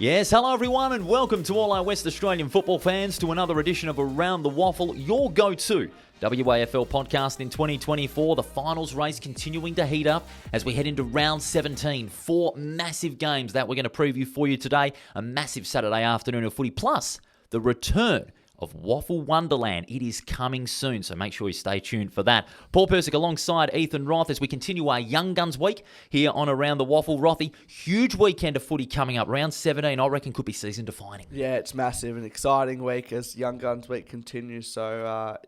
Yes, hello everyone and welcome to all our West Australian football fans to another edition of Around the WAFL, your go-to WAFL podcast in 2024. The finals race continuing to heat up as we head into round 17. 4 massive games that we're going to preview for you today. A massive Saturday afternoon of footy, plus the return of WAFL Wonderland. It is coming soon, so make sure you stay tuned for that. Paul Persick alongside Ethan Roth as we continue our Young Guns week here on Around the WAFL. Rothy, huge weekend of footy coming up. Round 17, I reckon, could be season defining. Yeah, it's massive and exciting week as Young Guns week continues. So,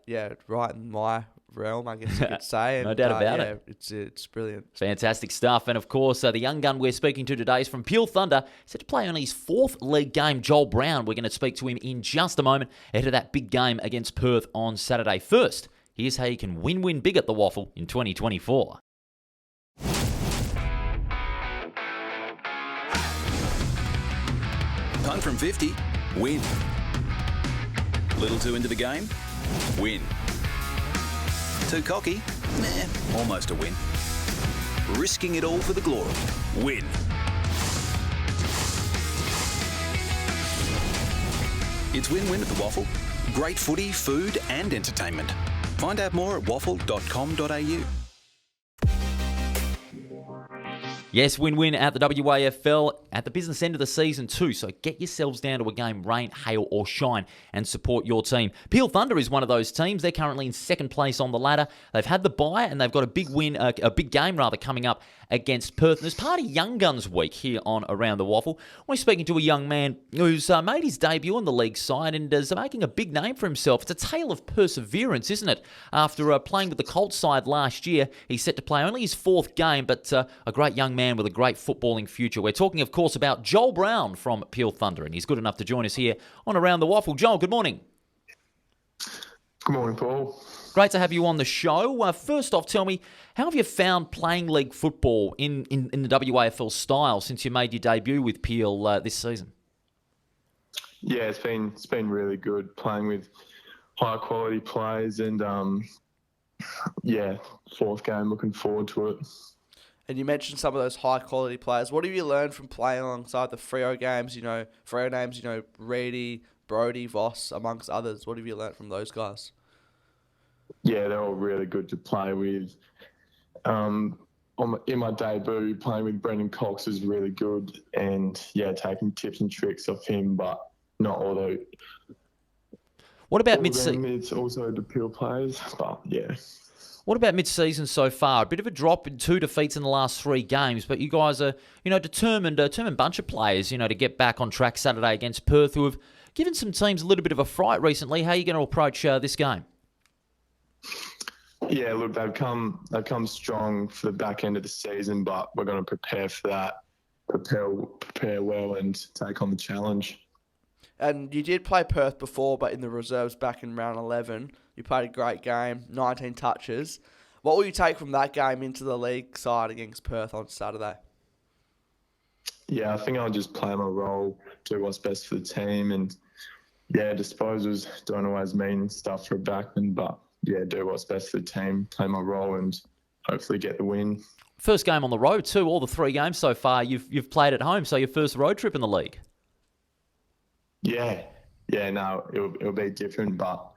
right in my realm, I guess you could say. And, No doubt about it. It's brilliant. Fantastic stuff. And of course, the young gun we're speaking to today is from Peel Thunder. Set to play only his 4th league game, Joel Brown. We're going to speak to him in just a moment ahead of that big game against Perth on Saturday. First, here's how you can win big at the WAFL in 2024. Punt from 50, win. Little too into the game, win. Too cocky? Nah, almost a win. Risking it all for the glory, win. It's win-win at the WAFL. Great footy, food and entertainment. Find out more at waffle.com.au. Yes, win-win at the WAFL at the business end of the season too, so get yourselves down to a game, rain, hail or shine, and support your team. Peel Thunder is one of those teams. They're currently in 2nd place on the ladder. They've had the bye and they've got a big game coming up against Perth. And as part of Young Guns Week here on Around the WAFL, we're speaking to a young man who's made his debut on the league side and is making a big name for himself. It's a tale of perseverance, isn't it? After playing with the Colts side last year, he's set to play only his 4th game, but a great young man with a great footballing future. We're talking, of course, about Joel Brown from Peel Thunder, and he's good enough to join us here on Around the WAFL. Joel, good morning. Good morning, Paul. Great to have you on the show. First off, tell me, how have you found playing league football in the WAFL style since you made your debut with Peel this season? Yeah, it's been really good playing with high quality players and 4th game, looking forward to it. And you mentioned some of those high quality players. What have you learned from playing alongside the Freo games? Freo names, Reedy, Brody, Voss, amongst others. What have you learned from those guys? Yeah, they're all really good to play with. In my debut, playing with Brendan Cox was really good, and taking tips and tricks off him, but not all those. What about mid-season? It's also the Peel players, but yeah. What about mid-season so far? A bit of a drop in 2 defeats in the last 3 games, but you guys are, determined bunch of players, to get back on track Saturday against Perth, who have given some teams a little bit of a fright recently. How are you going to approach this game? Yeah, look, they've come strong for the back end of the season, but we're going to prepare for that, prepare well, and take on the challenge. And you did play Perth before, but in the reserves back in round 11. You played a great game, 19 touches. What will you take from that game into the league side against Perth on Saturday? Yeah, I think I'll just play my role, do what's best for the team, and disposals don't always mean stuff for a backman, but do what's best for the team, play my role, and hopefully get the win. First game on the road too. All the 3 games so far you've played at home, so your first road trip in the league. It'll be different, but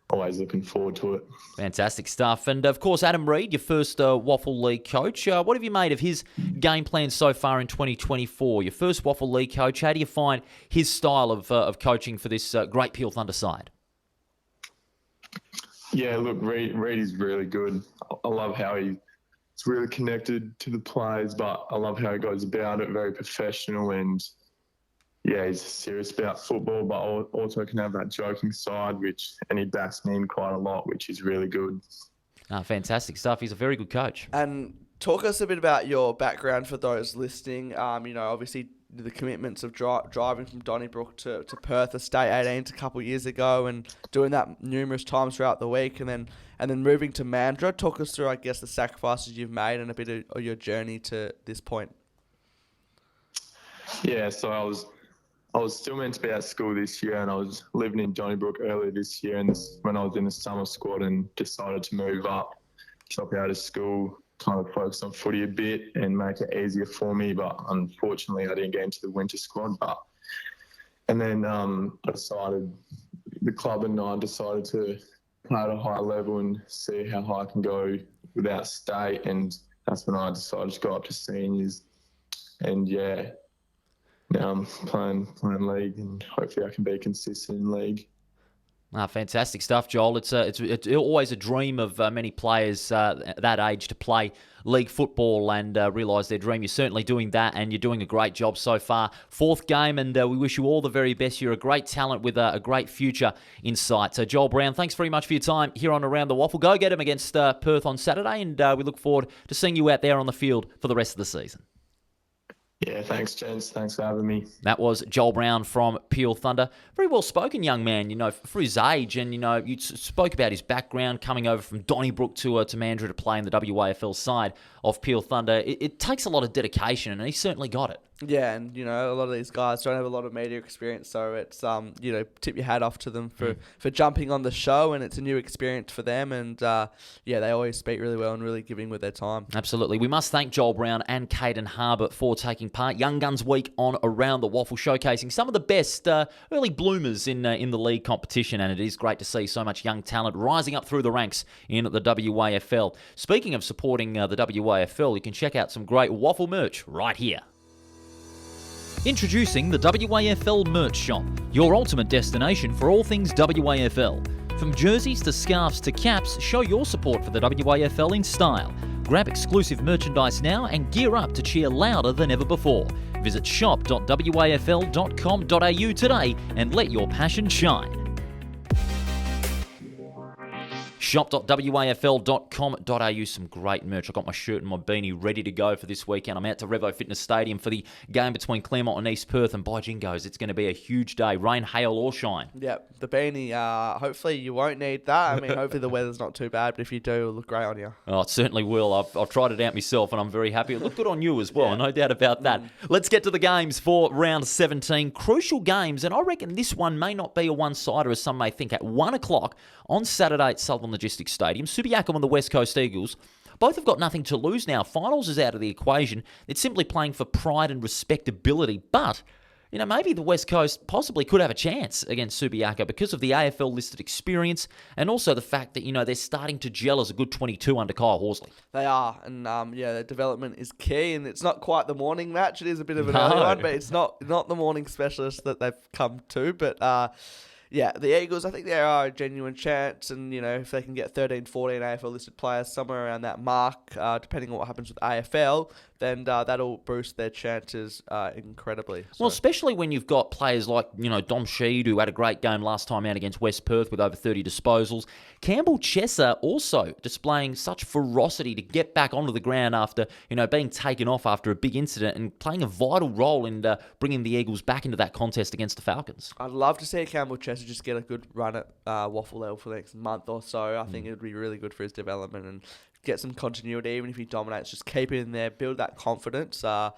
always looking forward to it. Fantastic stuff. And of course, Adam Reid, your first WAFL League coach. What have you made of his game plan so far in 2024? Your first WAFL League coach. How do you find his style of coaching for this great Peel Thunder side? Yeah, look, Reid is really good. I love how he's really connected to the players, but I love how he goes about it, very professional, and he's serious about football, but also can have that joking side, and he backs me in quite a lot, which is really good. Fantastic stuff. He's a very good coach. And talk us a bit about your background for those listening. Obviously the commitments of driving from Donnybrook to Perth Estate 18s a couple of years ago, and doing that numerous times throughout the week, and then moving to Mandurah. Talk us through, I guess, the sacrifices you've made and a bit of your journey to this point. Yeah, so I was still meant to be at school this year, and I was living in Donnybrook earlier this year, and when I was in the summer squad and decided to move up, drop out of school, kind of focus on footy a bit and make it easier for me. But unfortunately, I didn't get into the winter squad. But And then the club and I decided to play at a high level and see how high I can go without state. And that's when I decided to go up to seniors. And yeah, now I'm playing league, and hopefully I can be consistent in league. Fantastic stuff, Joel. It's always a dream of many players that age to play league football and realise their dream. You're certainly doing that, and you're doing a great job so far. Fourth game, and we wish you all the very best. You're a great talent with a great future in sight. So, Joel Brown, thanks very much for your time here on Around the WAFL. Go get them against Perth on Saturday, and we look forward to seeing you out there on the field for the rest of the season. Yeah, thanks, gents. Thanks for having me. That was Joel Brown from Peel Thunder. Very well-spoken young man, for his age. And, you spoke about his background, coming over from Donnybrook to Mandurah to play in the WAFL side of Peel Thunder. It takes a lot of dedication, and he certainly got it. Yeah, and, a lot of these guys don't have a lot of media experience, so it's, tip your hat off to them for jumping on the show, and it's a new experience for them, and, they always speak really well and really giving with their time. Absolutely. We must thank Joel Brown and Caden Harbour for taking part. Young Guns Week on Around the WAFL, showcasing some of the best early bloomers in the league competition, and it is great to see so much young talent rising up through the ranks in the WAFL. Speaking of supporting the WAFL, you can check out some great WAFL merch right here. Introducing the WAFL Merch Shop, your ultimate destination for all things WAFL. From jerseys to scarves to caps, show your support for the WAFL in style. Grab exclusive merchandise now and gear up to cheer louder than ever before. Visit shop.wafl.com.au today and let your passion shine. Shop.wafl.com.au, some great merch. I got my shirt and my beanie ready to go for this weekend. I'm out to Revo Fitness Stadium for the game between Claremont and East Perth, and by jingos, it's going to be a huge day, rain, hail or shine. Yep, the beanie, hopefully you won't need that. I mean, hopefully the weather's not too bad, but if you do, it'll look great on you. Oh, it certainly will. I've tried it out myself, and I'm very happy. It looked good on you as well, no doubt about that. Let's get to the games for round 17. Crucial games, and I reckon this one may not be a one-sider, as some may think. At 1 o'clock on Saturday at Southern Logistics Stadium, Subiaco and the West Coast Eagles both have got nothing to lose now. Finals is out of the equation. It's simply playing for pride and respectability. But, maybe the West Coast possibly could have a chance against Subiaco because of the AFL-listed experience and also the fact that, they're starting to gel as a good 22 under Kyle Horsley. They are, and, their development is key, and it's not quite the morning match. It is a bit of an early one, but it's not the morning specialist that they've come to, but... the Eagles, I think there are a genuine chance, and, if they can get 13, 14 AFL-listed players, somewhere around that mark, depending on what happens with AFL, then that'll boost their chances incredibly. Well, especially when you've got players like, Dom Sheed, who had a great game last time out against West Perth with over 30 disposals. Campbell Chesser also displaying such ferocity to get back onto the ground after, being taken off after a big incident and playing a vital role in bringing the Eagles back into that contest against the Falcons. I'd love to see Campbell Chesser just get a good run at WAFL level for the next month or so. I think it would be really good for his development and get some continuity. Even if he dominates, just keep it in there, build that confidence. I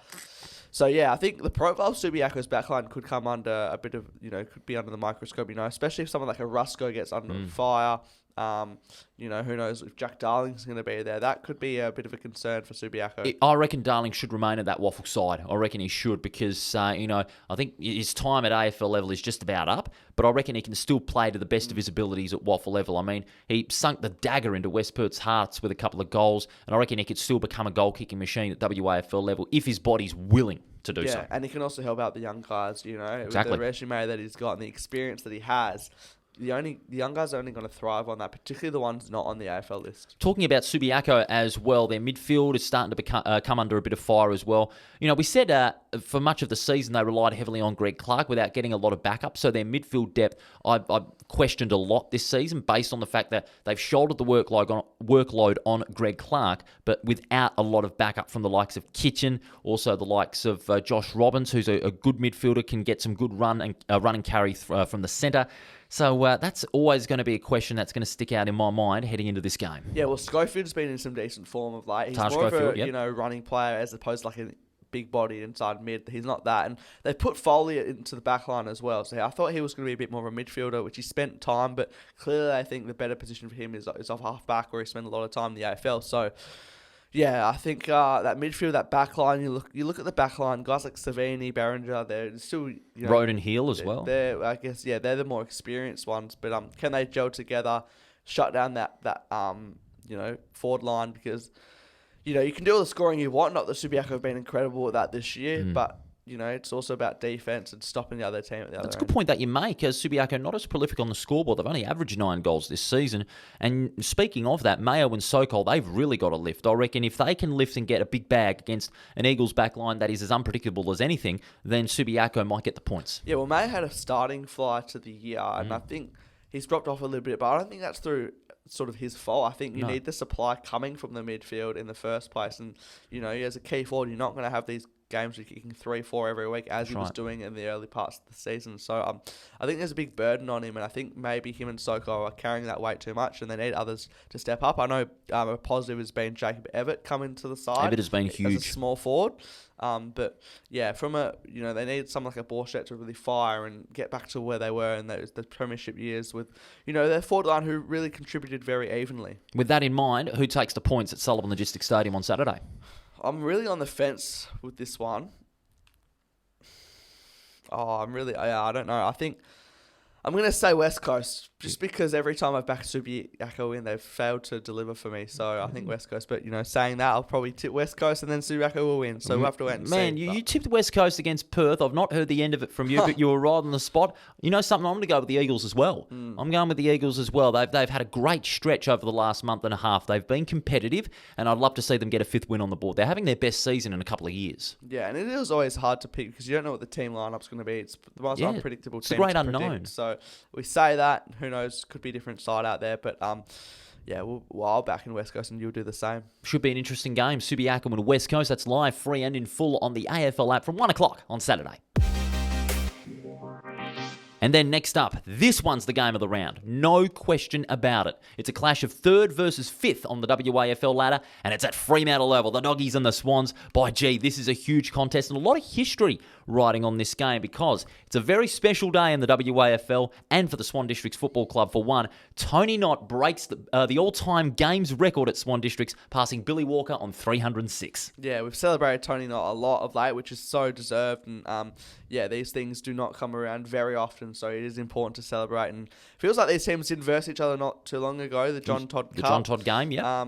think the profile of Subiaco's backline could come under a bit of, could be under the microscope, especially if someone like a Rusco gets under fire. Who knows if Jack Darling's going to be there. That could be a bit of a concern for Subiaco. I reckon Darling should remain at that WAFL side. I reckon he should because, I think his time at AFL level is just about up, but I reckon he can still play to the best of his abilities at WAFL level. I mean, he sunk the dagger into West Perth's hearts with a couple of goals, and I reckon he could still become a goal-kicking machine at WAFL level if his body's willing to do so. Yeah, and he can also help out the young guys, Exactly. with the resume that he's got and the experience that he has. The young guys are only going to thrive on that, particularly the ones not on the AFL list. Talking about Subiaco as well, their midfield is starting to come under a bit of fire as well. We said for much of the season they relied heavily on Greg Clark without getting a lot of backup, so their midfield depth I questioned a lot this season based on the fact that they've shouldered the workload on Greg Clark, but without a lot of backup from the likes of Kitchen, also the likes of Josh Robbins, who's a good midfielder, can get some good run and carry from the centre. So that's always going to be a question that's going to stick out in my mind heading into this game. Yeah, well, Schofield's been in some decent form of late. He's more of a running player as opposed to like a big body inside mid. He's not that. And they put Foley into the back line as well. So I thought he was going to be a bit more of a midfielder, which he spent time, but clearly I think the better position for him is off half back where he spent a lot of time in the AFL. So Yeah, I think that midfield, that back line, you look at the back line, guys like Savini, Berenger, they're still, Roden Hill as well. They're, I guess, they're the more experienced ones, but can they gel together, shut down that forward line? Because you can do all the scoring you want. Not that Subiaco have been incredible at that this year, but it's also about defense and stopping the other team at the other That's a end. good point that you make. Subiaco not as prolific on the scoreboard. They've only averaged 9 goals this season. And speaking of that, Mayo and Sokol, they've really got to lift. I reckon if they can lift and get a big bag against an Eagles back line that is as unpredictable as anything, then Subiaco might get the points. Yeah, well, Mayo had a starting fly to the year, and I think he's dropped off a little bit, but I don't think that's through sort of his fault. I think you need the supply coming from the midfield in the first place, and as a key forward, you're not going to have these games you're kicking 3-4 every week as he was doing in the early parts of the season. So I think there's a big burden on him, and I think maybe him and Sokol are carrying that weight too much, and they need others to step up. I know a positive has been Jacob Evatt coming to the side. Evatt has been huge as a small forward. But yeah, from they need someone like a Borchett to really fire and get back to where they were in the premiership years with, their forward line who really contributed very evenly. With that in mind, who takes the points at Sullivan Logistics Stadium on Saturday? I'm really on the fence with this one. I don't know. I think I'm going to say West Coast, just because every time I've backed Subiaco in, they've failed to deliver for me. So I think West Coast. But, saying that, I'll probably tip West Coast and then Subiaco will win. So we'll have to wait and see. Man, you tipped West Coast against Perth. I've not heard the end of it from you, but you were right on the spot. You know something? I'm going to go with the Eagles as well. I'm going with the Eagles as well. They've had a great stretch over the last month and a half. They've been competitive, and I'd love to see them get a 5th win on the board. They're having their best season in a couple of years. Yeah, and it is always hard to pick because you don't know what the team lineup's going to be. It's the most unpredictable it's team a great to unknown. predict. So we say that. Who knows? Could be a different side out there. But I'll back in West Coast and you'll do the same. Should be an interesting game. Subiaco and West Coast. That's live, free and in full on the AFL app from 1 o'clock on Saturday. And then next up, this one's the game of the round. No question about it. It's a clash of 3rd versus 5th on the WAFL ladder, and it's at Fremantle Oval, the Doggies and the Swans. By gee, this is a huge contest and a lot of history riding on this game because it's a very special day in the WAFL and for the Swan Districts Football Club. For one, Tony Knott breaks the all-time games record at Swan Districts, passing Billy Walker on 306. Yeah, we've celebrated Tony Knott a lot of late, which is so deserved, and these things do not come around very often, so it is important to celebrate. And it feels like these teams did verse each other not too long ago, the John Todd Cup. The John Todd game, yeah.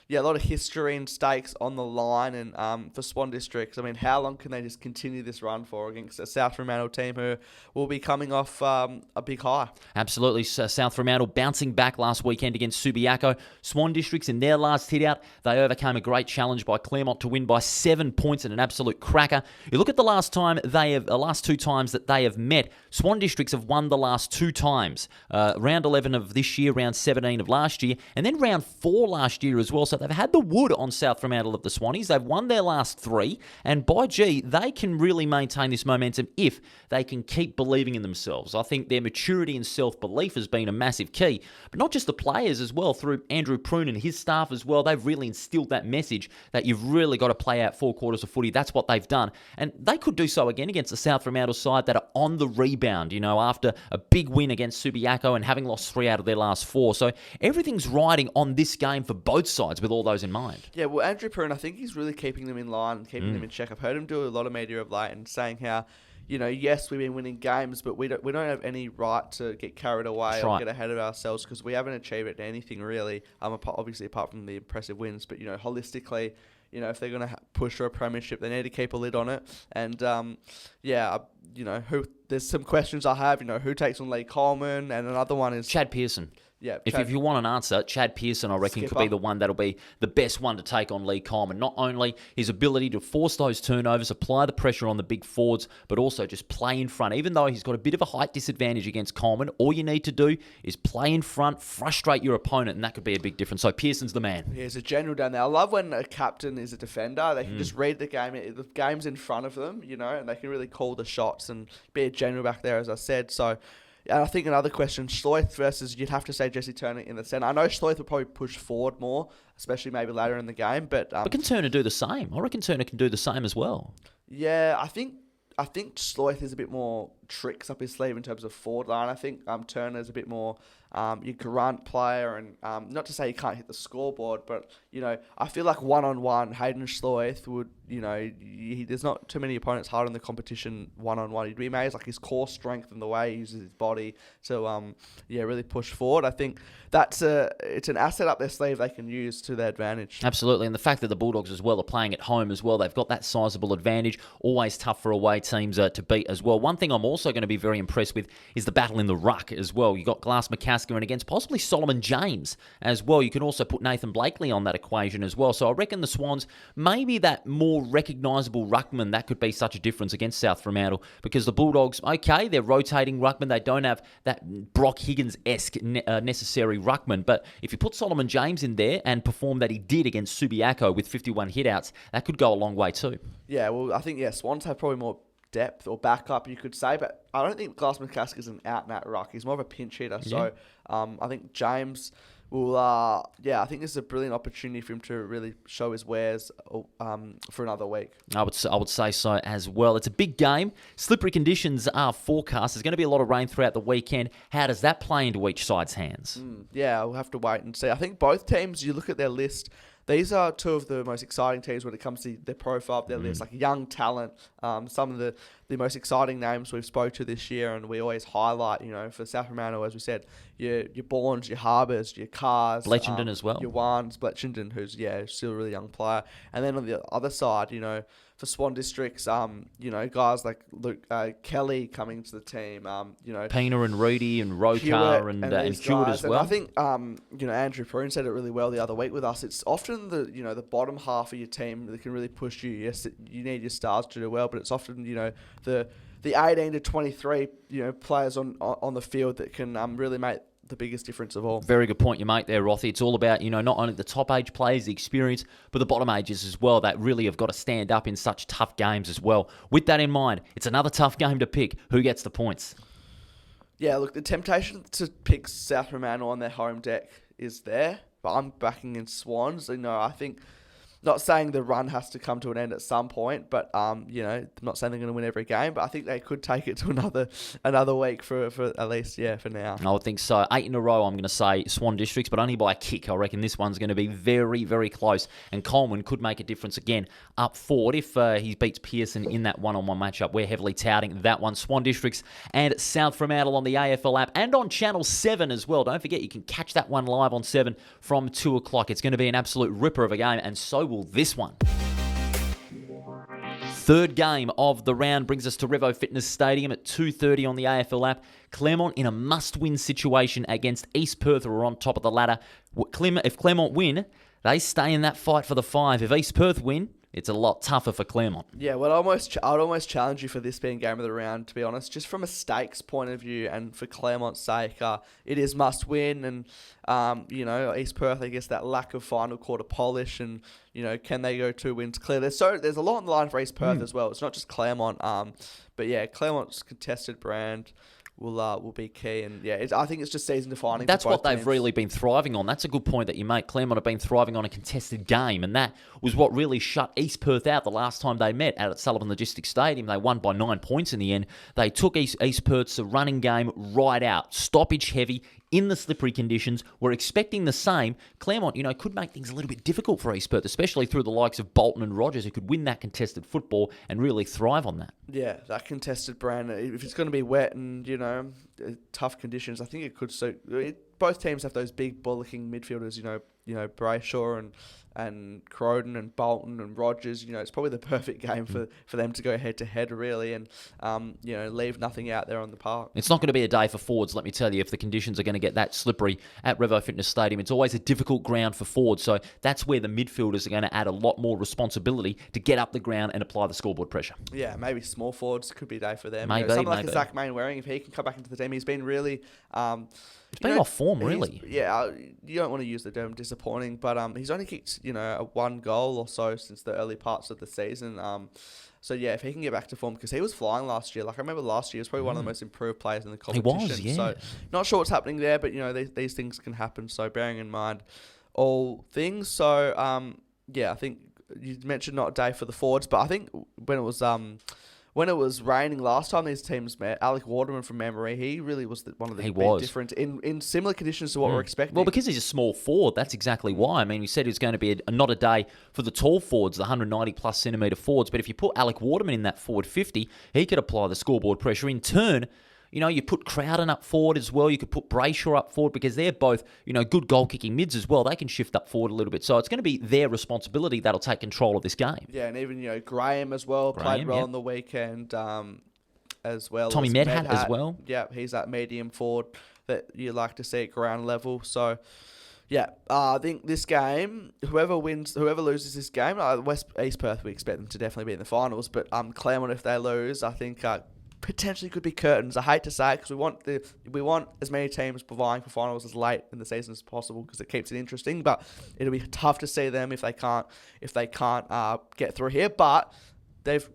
A lot of history and stakes on the line, and for Swan Districts, I mean, how long can they just continue this run for against a South Fremantle team who will be coming off a big high? Absolutely. South Fremantle bouncing back last weekend against Subiaco. Swan Districts in their last hit out, they overcame a great challenge by Claremont to win by 7 points in an absolute cracker. You look at the last 2 times that they have met, Swan Districts have won the last 2 times. Round 11 of this year, round 17 of last year, and then round 4 last year as well. So they've had the wood on South Fremantle of the Swannies. They've won their last 3, and by gee, they can really maintain this momentum if they can keep believing in themselves. I think their maturity and self-belief has been a massive key, but not just the players as well, through Andrew Prune and his staff as well. They've really instilled that message that you've really got to play out 4 quarters of footy. That's what they've done, and they could do so again against the South Fremantle side that are on the rebound, after a big win against Subiaco and having lost 3 out of their last 4. So everything's riding on this game for both sides with all those in mind. Yeah, well, Andrew Prune, I think he's really keeping them in line, keeping them in check. I've heard him do a lot of media of late and saying how, yes, we've been winning games, but we don't have any right to get carried away or get ahead of ourselves because we haven't achieved anything really. Obviously apart from the impressive wins, but holistically, if they're going to push for a premiership, they need to keep a lid on it. And there's some questions I have. Who takes on Lee Coleman, and another one is Chad Pearson. Yeah, if you want an answer, Chad Pearson, I reckon, could be the one that'll be the best one to take on Lee Coleman. Not only his ability to force those turnovers, apply the pressure on the big forwards, but also just play in front. Even though he's got a bit of a height disadvantage against Coleman, all you need to do is play in front, frustrate your opponent, and that could be a big difference. So Pearson's the man. Yeah, he's a general down there. I love when a captain is a defender. They can just read the game. The game's in front of them, and they can really call the shots and be a general back there, as I said. So... And I think another question, Schleith versus, you'd have to say Jesse Turner in the centre. I know Schleith will probably push forward more, especially maybe later in the game. But can Turner do the same? I reckon Turner can do the same as well. Yeah, I think Schleith is a bit more tricks up his sleeve in terms of forward line. I think Turner's a bit more your grunt player, and not to say he can't hit the scoreboard, but I feel like one-on-one, Hayden Schloeth would, there's not too many opponents hard in the competition one-on-one. He'd be amazed, like his core strength and the way he uses his body to, really push forward. I think it's an asset up their sleeve they can use to their advantage. Absolutely, and the fact that the Bulldogs as well are playing at home as well, they've got that sizable advantage. Always tough for away teams to beat as well. One thing I'm also going to be very impressed with is the battle in the ruck as well. You got Glass McCasker and against possibly Solomon James as well. You can also put Nathan Blakely on that equation as well. So I reckon the Swans, maybe that more recognisable ruckman, that could be such a difference against South Fremantle, because the Bulldogs, okay, they're rotating ruckman. They don't have that Brock Higgins-esque necessary ruckman, but if you put Solomon James in there and perform that he did against Subiaco with 51 hitouts, that could go a long way too. Yeah, well, I think, Swans have probably more depth or backup, you could say, but I don't think Glass McCasker is an out-and-out ruck. He's more of a pinch hitter, so I think James will, I think this is a brilliant opportunity for him to really show his wares for another week. I would say so as well. It's a big game. Slippery conditions are forecast. There's going to be a lot of rain throughout the weekend. How does that play into each side's hands? We'll have to wait and see. I think both teams, you look at their list, these are two of the most exciting teams when it comes to their profile, their list, like young talent. Some of the most exciting names we've spoke to this year, and we always highlight, for South Fremantle, as we said, your Bournes, your Harbours, your Cars. Bletchenden as well. Your Wans, Bletchenden, who's, still a really young player. And then on the other side, for Swan Districts, guys like Luke Kelly coming to the team, Pena and Reedy and Rokar and Hewitt as well. And I think, Andrew Prune said it really well the other week with us. It's often the bottom half of your team that can really push you. Yes, you need your stars to do well, but it's often, the 18 to 23, players on the field that can really make the biggest difference of all. Very good point you make there, Rothy. It's all about, not only the top age players, the experience, but the bottom ages as well that really have got to stand up in such tough games as well. With that in mind, it's another tough game to pick. Who gets the points? Yeah, look, the temptation to pick South Fremantle on their home deck is there, but I'm backing in Swans. I think, not saying the run has to come to an end at some point, but I'm not saying they're going to win every game, but I think they could take it to another week for at least, for now. I would think so. 8 in a row, I'm going to say Swan Districts, but only by a kick. I reckon this one's going to be very, very close, and Coleman could make a difference again up forward if he beats Pearson in that one-on-one matchup. We're heavily touting that one. Swan Districts and South Fremantle on the AFL app and on Channel 7 as well. Don't forget, you can catch that one live on 7 from 2 o'clock. It's going to be an absolute ripper of a game, and so will this one. Third game of the round brings us to Revo Fitness Stadium at 2:30 on the AFL app. Claremont in a must-win situation against East Perth, who are on top of the ladder. If Claremont win, they stay in that fight for the 5. If East Perth win, it's a lot tougher for Claremont. Yeah, well, I'd almost challenge you for this being game of the round, to be honest. Just from a stakes point of view and for Claremont's sake, it is must win. And, East Perth, I guess that lack of final quarter polish and, can they go 2 wins clear? There's a lot on the line for East Perth as well. It's not just Claremont. But, Claremont's contested brand will be key. And, I think it's just season defining. That's for both what they've teams. really been thriving on. That's a good point that you make. Claremont have been thriving on a contested game, and that was what really shut East Perth out the last time they met at Sullivan Logistics Stadium. They won by 9 points in the end. They took East Perth's running game right out. Stoppage heavy in the slippery conditions. We're expecting the same. Claremont, could make things a little bit difficult for East Perth, especially through the likes of Bolton and Rogers, who could win that contested football and really thrive on that. Yeah, that contested brand. If it's going to be wet and, tough conditions, I think it could suit. Both teams have those big bullocking midfielders, Brayshaw and Croden and Bolton and Rogers. It's probably the perfect game for them to go head-to-head, really, and, leave nothing out there on the park. It's not going to be a day for forwards, let me tell you, if the conditions are going to get that slippery at Revo Fitness Stadium. It's always a difficult ground for forwards, so that's where the midfielders are going to add a lot more responsibility to get up the ground and apply the scoreboard pressure. Yeah, maybe small forwards could be a day for them. Maybe, someone like Zach Mainwaring, if he can come back into the team, he's been really... It's been off form, really. You don't want to use the term disappointing, but he's only kicked, one goal or so since the early parts of the season. If he can get back to form, because he was flying last year. Like, I remember last year, he was probably one of the most improved players in the competition. He was, yeah. So, not sure what's happening there, but, these things can happen. So, bearing in mind all things. So, I think you mentioned not a day for the forwards, but I think when it was... when it was raining last time these teams met, Alec Waterman from memory, he really was one of the big difference in similar conditions to what we're expecting. Well, because he's a small forward, that's exactly why. I mean, we said it was going to be not a day for the tall forwards, the 190-plus centimetre forwards. But if you put Alec Waterman in that forward 50, he could apply the scoreboard pressure. In turn, you put Crowden up forward as well. You could put Brayshaw up forward because they're both, good goal-kicking mids as well. They can shift up forward a little bit. So it's going to be their responsibility that'll take control of this game. Yeah, and even, Graham as well played well on the weekend. As well. Tommy as Medhat as well. Yeah, he's that medium forward that you like to see at ground level. So, yeah, I think this game, whoever loses this game, East Perth, we expect them to definitely be in the finals. But Claremont, if they lose, I think potentially could be curtains. I hate to say it because we want as many teams vying for finals as late in the season as possible because it keeps it interesting. But it'll be tough to see them if they can't get through here. But they've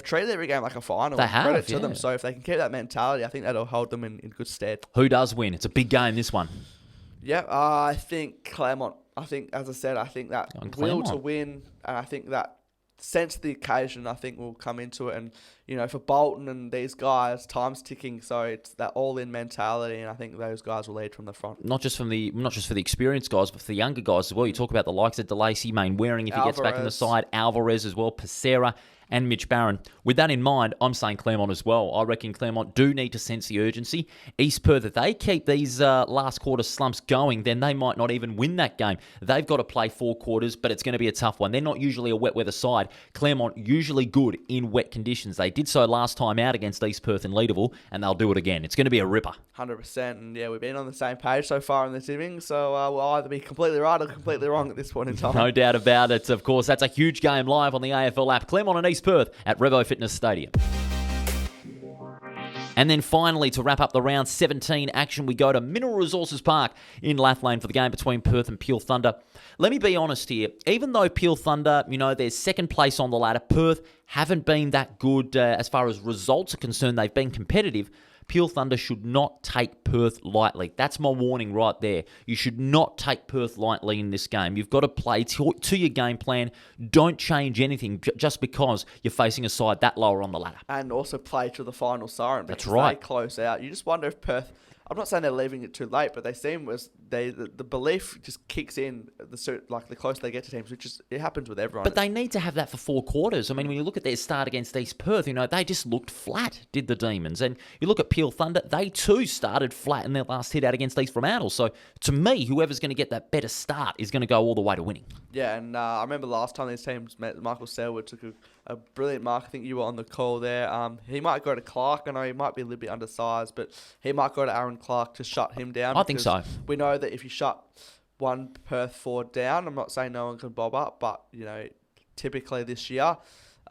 treated every game like a final. They have, Credit to them. So if they can keep that mentality, I think that'll hold them in good stead. Who does win? It's a big game, this one. Yeah, I think Claremont. I think, as I said, that will to win, and I think that sense of the occasion, I think, will come into it. And, for Bolton and these guys, time's ticking, so it's that all-in mentality, and I think those guys will lead from the front. Not just for the experienced guys, but for the younger guys as well. You talk about the likes of DeLacy, Main Waring, if he gets back in the side, Alvarez as well, Pacera, and Mitch Barron. With that in mind, I'm saying Claremont as well. I reckon Claremont do need to sense the urgency. East Perth, if they keep these last quarter slumps going, then they might not even win that game. They've got to play 4 quarters, but it's going to be a tough one. They're not usually a wet weather side. Claremont usually good in wet conditions. They did so last time out against East Perth and Leederville, and they'll do it again. It's going to be a ripper. 100%. And yeah, we've been on the same page so far in this inning, so we'll either be completely right or completely wrong at this point in time. No doubt about it. Of course, that's a huge game live on the AFL app. Claremont and East Perth at Revo Fitness Stadium. And then finally, to wrap up the round 17 action, we go to Mineral Resources Park in Lathlane for the game between Perth and Peel Thunder. Let me be honest here. Even though Peel Thunder, they're second place on the ladder, Perth haven't been that good as far as results are concerned. They've been competitive. Peel Thunder should not take Perth lightly. That's my warning right there. You should not take Perth lightly in this game. You've got to play to your game plan. Don't change anything just because you're facing a side that lower on the ladder. And also play to the final siren. That's right. They close out. You just wonder if Perth... I'm not saying they're leaving it too late, but they seem the belief just kicks in the closer they get to teams, which it happens with everyone. But they need to have that for 4 quarters. I mean, when you look at their start against East Perth, they just looked flat, did the Demons. And you look at Peel Thunder, they too started flat in their last hit out against East Fremantle. So to me, whoever's going to get that better start is going to go all the way to winning. Yeah, and I remember last time these teams met, Michael Selwood took a brilliant mark. I think you were on the call there. He might go to Clark. I know he might be a little bit undersized, but he might go to Aaron Clark to shut him down. I think so. We know that if you shut one Perth forward down, I'm not saying no one can bob up, but typically this year,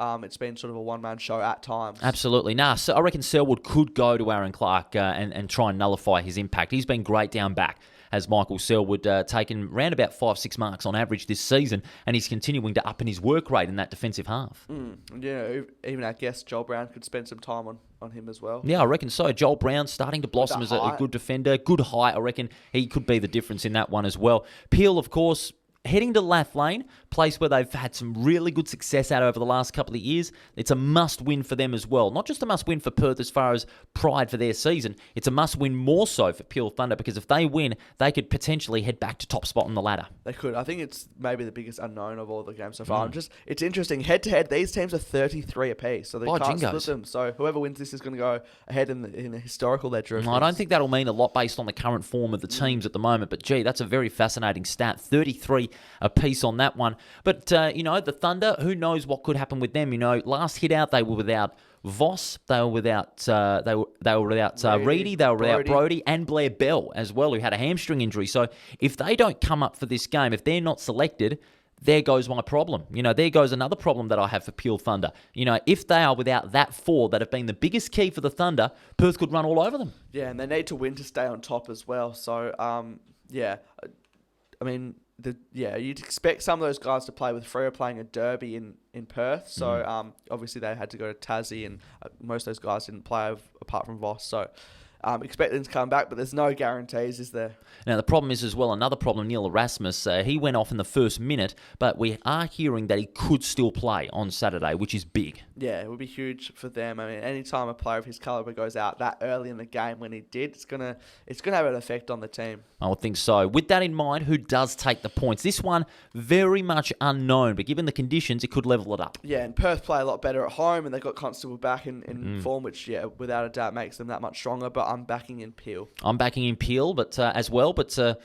it's been sort of a one-man show at times. Absolutely. So I reckon Selwood could go to Aaron Clark and try and nullify his impact. He's been great down back. Has Michael Selwood taken around about 5-6 marks on average this season, and he's continuing to up in his work rate in that defensive half. Even our guest Joel Brown could spend some time on him as well. Yeah, I reckon so. Joel Brown starting to blossom as a good defender, good height. I reckon he could be the difference in that one as well. Peel, of course, heading to Lathlane, place where they've had some really good success out over the last couple of years. It's a must-win for them as well. Not just a must-win for Perth as far as pride for their season. It's a must-win more so for Peel Thunder because if they win, they could potentially head back to top spot on the ladder. They could. I think it's maybe the biggest unknown of all the games so far. It's interesting. Head-to-head, these teams are 33 apiece, so they can't split them. So whoever wins this is going to go ahead in the historical ledger. I don't think that'll mean a lot based on the current form of the teams at the moment, but gee, that's a very fascinating stat. 33 apiece on that one. But, the Thunder, who knows what could happen with them? Last hit out, they were without Voss, they were without Reedy, they were without Brody, and Blair Bell as well, who had a hamstring injury. So if they don't come up for this game, if they're not selected, there goes my problem. There goes another problem that I have for Peel Thunder. If they are without that 4 that have been the biggest key for the Thunder, Perth could run all over them. Yeah, and they need to win to stay on top as well. So, you'd expect some of those guys to play with Freo playing a derby in Perth. So, obviously they had to go to Tassie, and most of those guys didn't play apart from Voss. So, expect them to come back, but there's no guarantees, is there? Now, the problem is as well, another problem, Neil Erasmus, he went off in the first minute, but we are hearing that he could still play on Saturday, which is big. Yeah, it would be huge for them. I mean, any time a player of his caliber goes out that early in the game when he did, it's gonna have an effect on the team. I would think so. With that in mind, who does take the points? This one, very much unknown, but given the conditions, it could level it up. Yeah, and Perth play a lot better at home, and they've got Constable back in form, which, yeah, without a doubt makes them that much stronger, but I'm backing in Peel. I'm backing in Peel, but as well, but a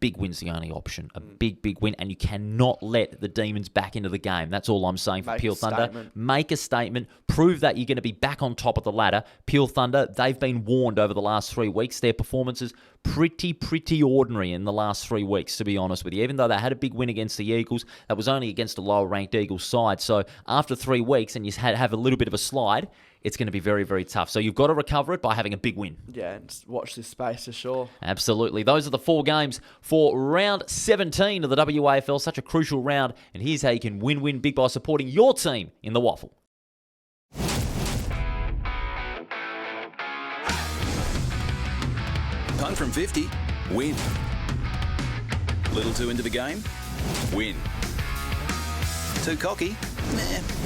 big win's the only option. A big win, and you cannot let the Demons back into the game. That's all I'm saying for Make Peel a Thunder. statement. Make a statement. Prove that you're going to be back on top of the ladder. Peel Thunder, they've been warned over the last 3 weeks. Their performances pretty ordinary in the last 3 weeks, to be honest with you. Even though they had a big win against the Eagles, that was only against a lower-ranked Eagles side. So after 3 weeks and you have a little bit of a slide, it's going to be very tough. So you've got to recover it by having a big win. Yeah, and just watch this space for sure. Absolutely. Those are the 4 games for round 17 of the WAFL. Such a crucial round. And here's how you can win big by supporting your team in the WAFL. Punt from 50, win. Little too into the game, win. Too cocky,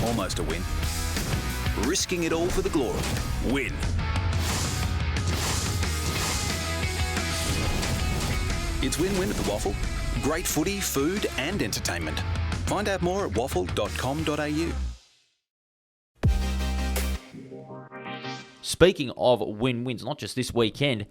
almost a win. Risking it all for the glory, win. It's win-win at the WAFL. Great footy, food and entertainment. Find out more at waffle.com.au. Speaking of win-wins, not just this weekend,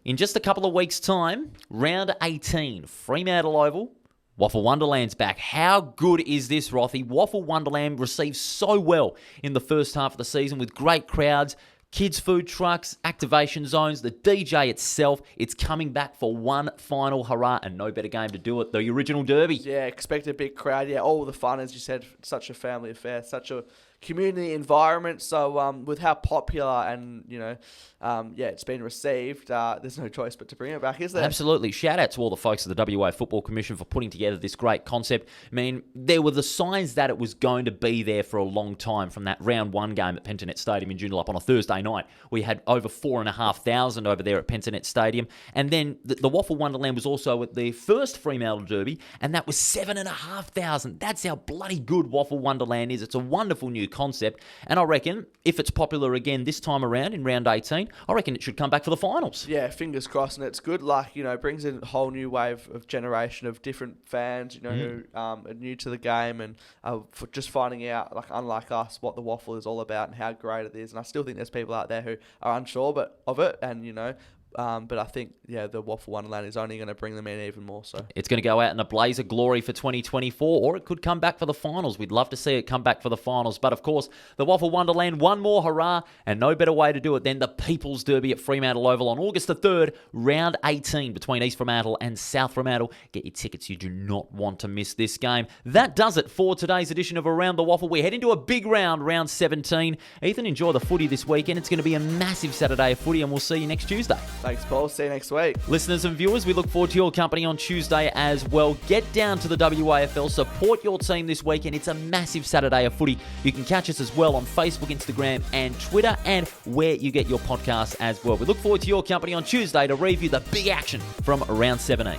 in just a couple of weeks' time, round 18, Fremantle Oval, WAFL Wonderland's back. How good is this, Rothy? WAFL Wonderland received so well in the first half of the season with great crowds, kids' food trucks, activation zones, the DJ itself. It's coming back for one final hurrah, and no better game to do it, the original derby. Yeah, expect a big crowd. Yeah, all the fun, as you said, such a family affair, such a community environment. So with how popular and, it's been received, there's no choice but to bring it back, is there? Absolutely. Shout out to all the folks at the WA Football Commission for putting together this great concept. I mean, there were the signs that it was going to be there for a long time from that round 1 game at Pentanet Stadium in Joondalup on a Thursday night. We had over 4,500 over there at Pentanet Stadium. And then the WAFL Wonderland was also at the first Fremantle Derby, and that was 7,500. That's how bloody good WAFL Wonderland is. It's a wonderful new concept, and I reckon if it's popular again this time around in round 18, I reckon it should come back for the finals. Yeah, fingers crossed, and it's good. Like, brings in a whole new wave of generation of different fans, who are new to the game and for just finding out, like, unlike us, what the WAFL is all about and how great it is. And I still think there's people out there who are unsure of it, and but I think, the WAFL Wonderland is only going to bring them in even more so. It's going to go out in a blaze of glory for 2024, or it could come back for the finals. We'd love to see it come back for the finals. But, of course, the WAFL Wonderland, one more hurrah, and no better way to do it than the People's Derby at Fremantle Oval on August the 3rd, round 18 between East Fremantle and South Fremantle. Get your tickets. You do not want to miss this game. That does it for today's edition of Around the WAFL. We head into a big round, round 17. Ethan, enjoy the footy this weekend. It's going to be a massive Saturday of footy, and we'll see you next Tuesday. Thanks, Paul. See you next week. Listeners and viewers, we look forward to your company on Tuesday as well. Get down to the WAFL, support your team this weekend. It's a massive Saturday of footy. You can catch us as well on Facebook, Instagram and Twitter, and where you get your podcasts as well. We look forward to your company on Tuesday to review the big action from Round 17.